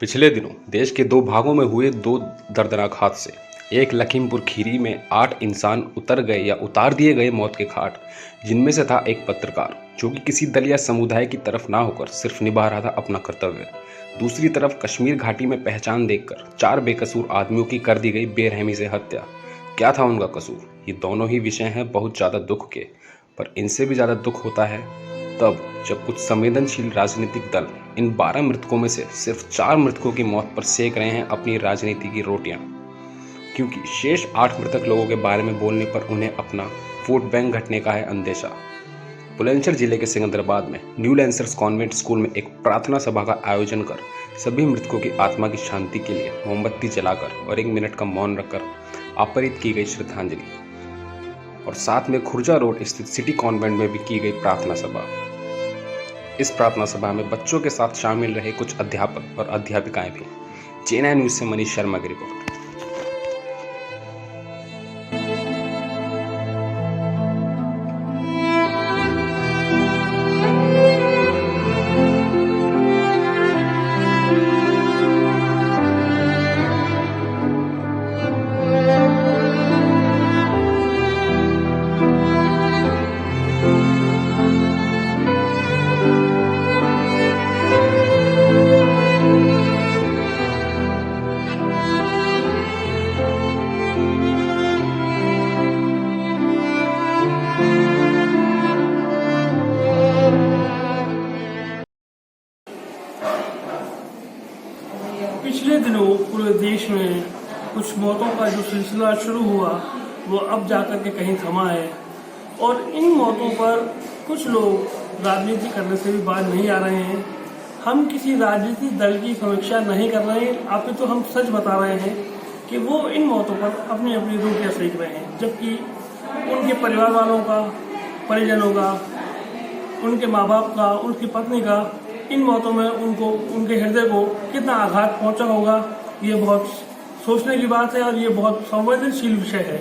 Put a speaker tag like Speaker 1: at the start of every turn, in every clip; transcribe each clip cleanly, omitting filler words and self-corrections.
Speaker 1: पिछले दिनों देश के दो भागों में हुए दो दर्दनाक हादसे। एक लखीमपुर खीरी में 8 इंसान उतार दिए गए मौत के घाट, जिनमें से था एक पत्रकार जो कि किसी दल या समुदाय की तरफ ना होकर सिर्फ निभा रहा था अपना कर्तव्य। दूसरी तरफ कश्मीर घाटी में पहचान देखकर 4 बेकसूर आदमियों की कर दी गई बेरहमी से हत्या। क्या था उनका कसूर? ये दोनों ही विषय हैं बहुत ज़्यादा दुख के, पर इनसे भी ज़्यादा दुख होता है तब जब कुछ संवेदनशील राजनीतिक दल इन 12 मृतकों में से सिर्फ 4 मृतकों की मौत पर सेक रहे हैं अपनी राजनीति की रोटियां, क्योंकि शेष 8 मृतक लोगों के बारे में बोलने पर उन्हें अपना वोट बैंक घटने का है अंदेशा। बुलंदशहर जिले के सिकंदराबाद में न्यू लैंसर्स कॉन्वेंट स्कूल में एक प्रार्थना सभा का आयोजन कर सभी मृतकों की आत्मा की शांति के लिए मोमबत्ती जलाकर और 1 मिनट का मौन रखकर आपरित की गई श्रद्धांजलि, और साथ में खुर्जा रोड स्थित सिटी कॉन्वेंट में भी की गई प्रार्थना सभा। इस प्रार्थना सभा में बच्चों के साथ शामिल रहे कुछ अध्यापक और अध्यापिकाएं भी। चेन्नई न्यूज से मनीष शर्मा की रिपोर्ट।
Speaker 2: पिछले दिनों पूरे देश में कुछ मौतों का जो सिलसिला शुरू हुआ वो अब जाकर के कहीं थमा है, और इन मौतों पर कुछ लोग राजनीति करने से भी बाज नहीं आ रहे हैं। हम किसी राजनीतिक दल की समीक्षा नहीं कर रहे हैं, आप तो हम सच बता रहे हैं कि वो इन मौतों पर अपनी अपनी रोटियां सेक रहे हैं, जबकि उनके परिवार वालों का, परिजनों का, उनके माँ बाप का, उनकी पत्नी का इन मौतों में उनके हृदय को कितना आघात पहुंचा होगा, ये बहुत सोचने की बात है और ये बहुत संवेदनशील विषय है।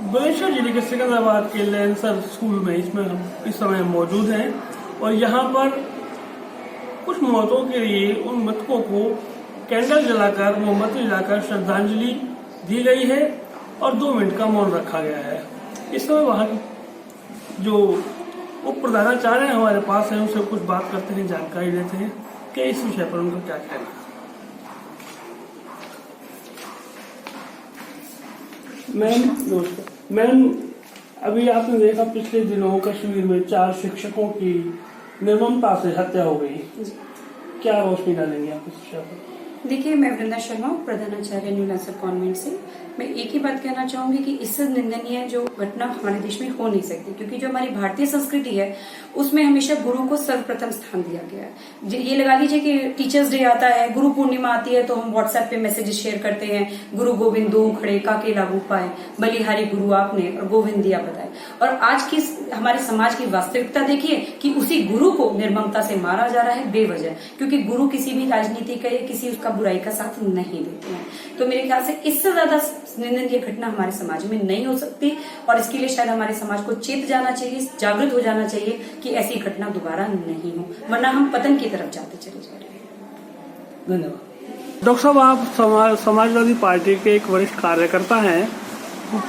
Speaker 2: बुलंदशहर जिले के सिकंदराबाद के लैंसर स्कूल में इसमें हम इस समय मौजूद हैं, और यहाँ पर कुछ मौतों के लिए उन मृतकों को कैंडल जलाकर, मोमबत्ती जलाकर श्रद्धांजलि दी गई है और 2 मिनट का मौन रखा गया है। इस समय वहाँ जो उप प्रधानाचार्य हमारे पास है, उनसे कुछ बात करते हैं, जानकारी लेते हैं कि इस विषय पर उनका क्या कहना है। मैम, अभी आपने देखा पिछले दिनों कश्मीर में 4 शिक्षकों की निर्ममता से हत्या हो गई, क्या रोशनी डालेंगे आप इस विषय पर?
Speaker 3: देखिए, मैं वृंदा शर्मा, प्रधानाचार्य न्यू लैंसर कॉन्वेंट से। मैं एक ही बात कहना चाहूंगी कि इससे निंदनीय जो घटना हमारे देश में हो नहीं सकती, क्योंकि जो हमारी भारतीय संस्कृति है उसमें हमेशा गुरु को सर्वप्रथम स्थान दिया गया है। ये लगा लीजिए कि टीचर्स डे आता है, गुरु पूर्णिमा आती है, तो हम व्हाट्सएप पे मैसेजेस शेयर करते हैं, गुरु गोविंद दो खड़े काके लागू पाए, बलिहारी गुरु आपने और गोविंद दिया बताए। और आज की हमारे समाज की वास्तविकता देखिए कि उसी गुरु को निर्ममता से मारा जा रहा है बेवजह, क्योंकि गुरु किसी भी राजनीति का या किसी उसका बुराई का साथ नहीं देते हैं। तो मेरे ख्याल से इससे ज्यादा निंदनीय घटना हमारे समाज में नहीं हो सकती, और इसके लिए शायद हमारे समाज को चेत जाना चाहिए, जागृत हो जाना चाहिए कि ऐसी घटना दोबारा नहीं हो, वरना हम पतन की तरफ जाते चले जा रहे हैं।
Speaker 2: धन्यवाद। डॉक्टर साहब, आप समाजवादी पार्टी के एक वरिष्ठ कार्यकर्ता हैं,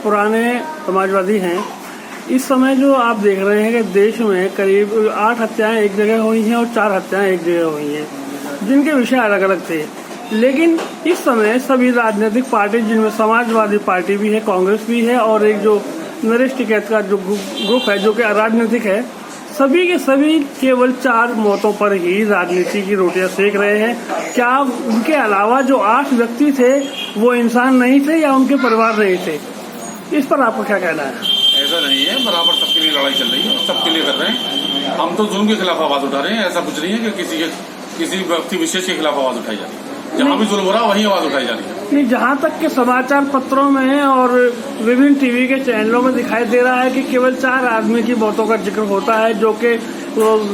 Speaker 2: पुराने समाजवादी हैं। इस समय जो आप देख रहे हैं कि देश में करीब 8 हत्याएं एक जगह हुई हैं और 4 हत्याएं एक जगह हुई हैं, जिनके विषय अलग अलग थे, लेकिन इस समय सभी राजनीतिक पार्टी, जिनमें समाजवादी पार्टी भी है, कांग्रेस भी है, और एक जो नरेश टिकैत का जो ग्रुप है जो कि अराजनीतिक है, सभी के सभी केवल 4 मौतों पर ही राजनीति की रोटियां सेक रहे हैं। क्या उनके अलावा जो 8 व्यक्ति थे वो इंसान नहीं थे या उनके परिवार नहीं थे? इस पर आपका क्या कहना है?
Speaker 4: ऐसा नहीं है, बराबर सबके लिए लड़ाई चल रही है, सबके लिए कर रहे हैं। हम तो जुल्म के खिलाफ आवाज उठा रहे हैं, ऐसा कुछ नहीं है कि किसी व्यक्ति विशेष के खिलाफ आवाज उठाई जा रही है। जहाँ भी जुल्म हो रहा है वहीं आवाज उठाई जा रही है।
Speaker 2: नहीं, जहाँ तक के समाचार पत्रों में और विभिन्न टीवी के चैनलों में दिखाई दे रहा है कि केवल 4 आदमी की मौतों का जिक्र होता है जो कि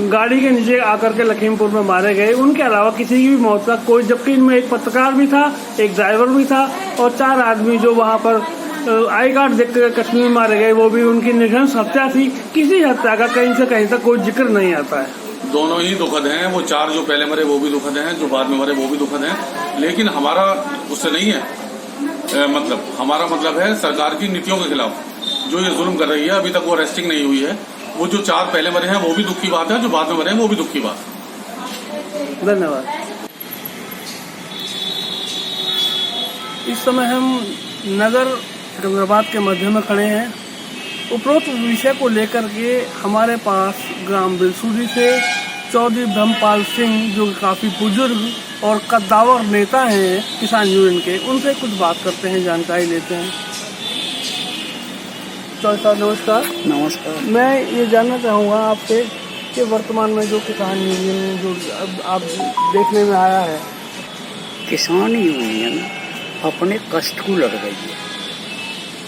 Speaker 2: गाड़ी के नीचे आकर के लखीमपुर में मारे गए। उनके अलावा किसी की भी मौत का कोई, जबकि इनमें एक पत्रकार भी था, एक ड्राइवर भी था, और 4 आदमी जो वहाँ पर आई कार्ड देखकर कश्मीर मारे गए, वो भी उनकी निधन हत्या थी। किसी हत्या का कहीं से कहीं तक कोई जिक्र नहीं आता है।
Speaker 4: दोनों ही दुखद हैं। वो 4 जो पहले मरे वो भी दुखद हैं, जो बाद में मरे वो भी दुखद हैं। लेकिन हमारा उससे नहीं है मतलब, हमारा मतलब है सरकार की नीतियों के खिलाफ जो ये जुल्म कर रही है। अभी तक वो अरेस्टिंग नहीं हुई है। वो जो 4 पहले मरे हैं वो भी दुख की बात है, जो बाद में मरे हैं वो भी दुख की बात है।
Speaker 2: धन्यवाद। इस समय हम नगर सिकंदराबाद के मध्य में खड़े हैं। उपरोक्त विषय को लेकर के हमारे पास ग्राम बिलसूरी से चौधरी ब्रह्मपाल सिंह, जो काफ़ी बुजुर्ग और कद्दावर नेता हैं किसान यूनियन के, उनसे कुछ बात करते हैं, जानकारी लेते हैं। चौधरी साहब नमस्कार।
Speaker 5: नमस्कार।
Speaker 2: मैं ये जानना चाहूँगा आपसे कि वर्तमान में जो किसान यूनियन जो अब आप देखने में आया है,
Speaker 5: किसान यूनियन अपने कष्ट को लड़ रही है।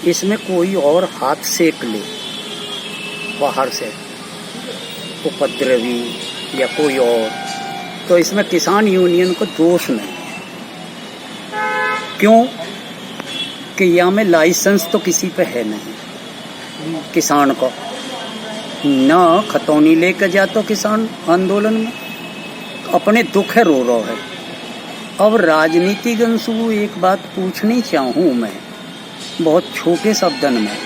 Speaker 5: इसमें कोई और हाथ सेक ले बाहर से उपद्रवी या कोई और, तो इसमें किसान यूनियन को दोष नहीं। क्यों कि यहाँ में लाइसेंस तो किसी पे है नहीं। किसान को न खतौनी लेकर जातो किसान आंदोलन में, अपने दुख है रो रहा है। अब राजनीतिगण से एक बात पूछनी चाहूँ मैं बहुत छोटे शब्दन में,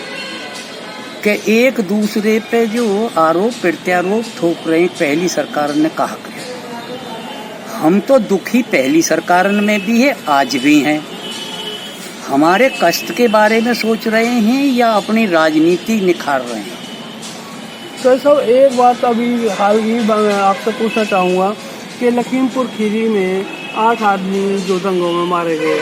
Speaker 5: कि एक दूसरे पे जो आरोप प्रत्यारोप थोप रहे पहली सरकार ने कहा कि हम तो दुखी पहली सरकार में भी है, आज भी हैं। हमारे कष्ट के बारे में सोच रहे हैं या अपनी राजनीति निखार रहे हैं?
Speaker 2: तो सब एक बात अभी हाल ही मैं आपसे पूछना चाहूँगा कि लखीमपुर खीरी में 8 आदमी जो दंगों में मारे गए,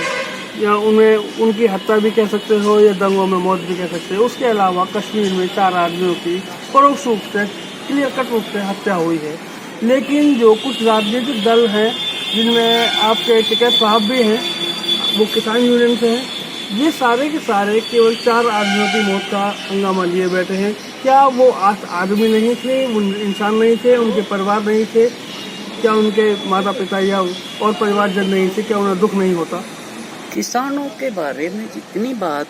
Speaker 2: या उन्हें उनकी हत्या भी कह सकते हो या दंगों में मौत भी कह सकते हो। उसके अलावा कश्मीर में 4 आदमियों की परोक्ष रूप से क्लियर कट रूप से हत्या हुई है। लेकिन जो कुछ राजनीतिक दल हैं जिनमें आपके टिकैत साहब भी हैं, वो किसान यूनियन से हैं, ये सारे के सारे केवल 4 आदमियों की मौत का हंगामा लिए बैठे हैं। क्या वो आदमी नहीं थे, वो इंसान नहीं थे, उनके परिवार नहीं थे? क्या उनके माता पिता या और परिवारजन नहीं थे? क्या उन्हें दुख नहीं होता?
Speaker 5: किसानों के बारे में जितनी बात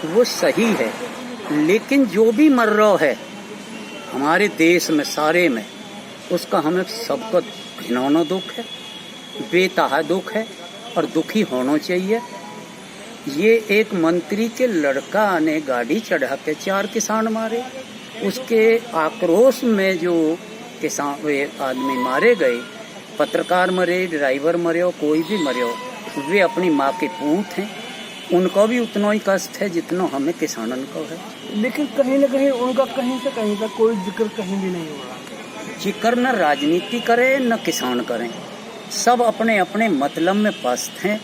Speaker 5: वो सही है, लेकिन जो भी मर रहा है हमारे देश में सारे में, उसका हमें सबको घिनौना दुख है, बेतहा दुख है और दुखी होना चाहिए। ये एक मंत्री के लड़का ने गाड़ी चढ़ा के 4 किसान मारे, उसके आक्रोश में जो किसान वे आदमी मारे गए, पत्रकार मरे, ड्राइवर मरे हो, कोई भी मरे हो, वे अपनी माँ के पूत हैं। उनको भी उतना ही कष्ट है जितना हमें किसानन को है।
Speaker 2: लेकिन कहीं न कहीं उनका कहीं से कहीं तक कोई जिक्र कहीं भी नहीं हो रहा।
Speaker 5: जिक्र न राजनीति करे न किसान करें, सब अपने अपने मतलब में पस्त हैं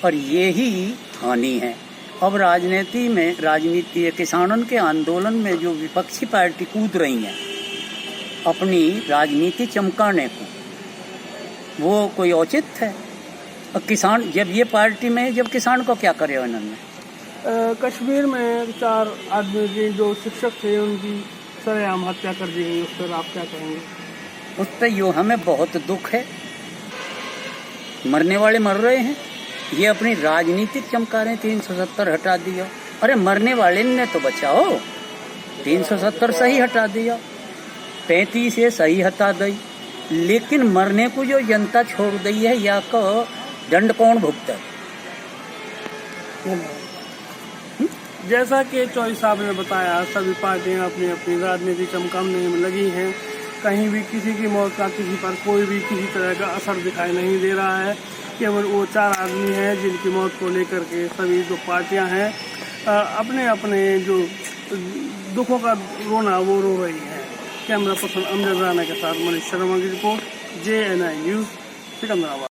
Speaker 5: और यही हानि है। अब राजनीति किसानों के आंदोलन में जो विपक्षी पार्टी कूद रही हैं अपनी राजनीति चमकाने को, वो कोई औचित है? और किसान जब ये पार्टी में, जब किसान को क्या करे उन्होंने?
Speaker 2: कश्मीर में 4 आदमी की जो शिक्षक थे उनकी सरेआम हत्या कर दी गई, उस पर आप क्या कहेंगे?
Speaker 5: उस पर यो हमें बहुत दुख है। मरने वाले मर रहे हैं, ये अपनी राजनीतिक चमका रहे हैं। 370 हटा दिया, अरे मरने वाले ने तो बचाओ। 370 सही हटा दिया, 35 ये सही हटा दी, लेकिन मरने को जो जनता छोड़ दी है, या को दंड कौन भुगता है?
Speaker 2: जैसा कि चौधरी साहब ने बताया, सभी पार्टियां अपनी अपनी राजनीति चमकाने में लगी हैं। कहीं भी किसी की मौत का किसी पर कोई भी किसी तरह का असर दिखाई नहीं दे रहा है। केवल वो 4 आदमी हैं जिनकी मौत को लेकर के सभी जो पार्टियां हैं अपने अपने जो दुखों का रोना वो रो रही हैं। कैमरा पर्सन अमजद राना के साथ मनीष शर्मा की रिपोर्ट, JNI न्यूज़, सिकंदराबाद।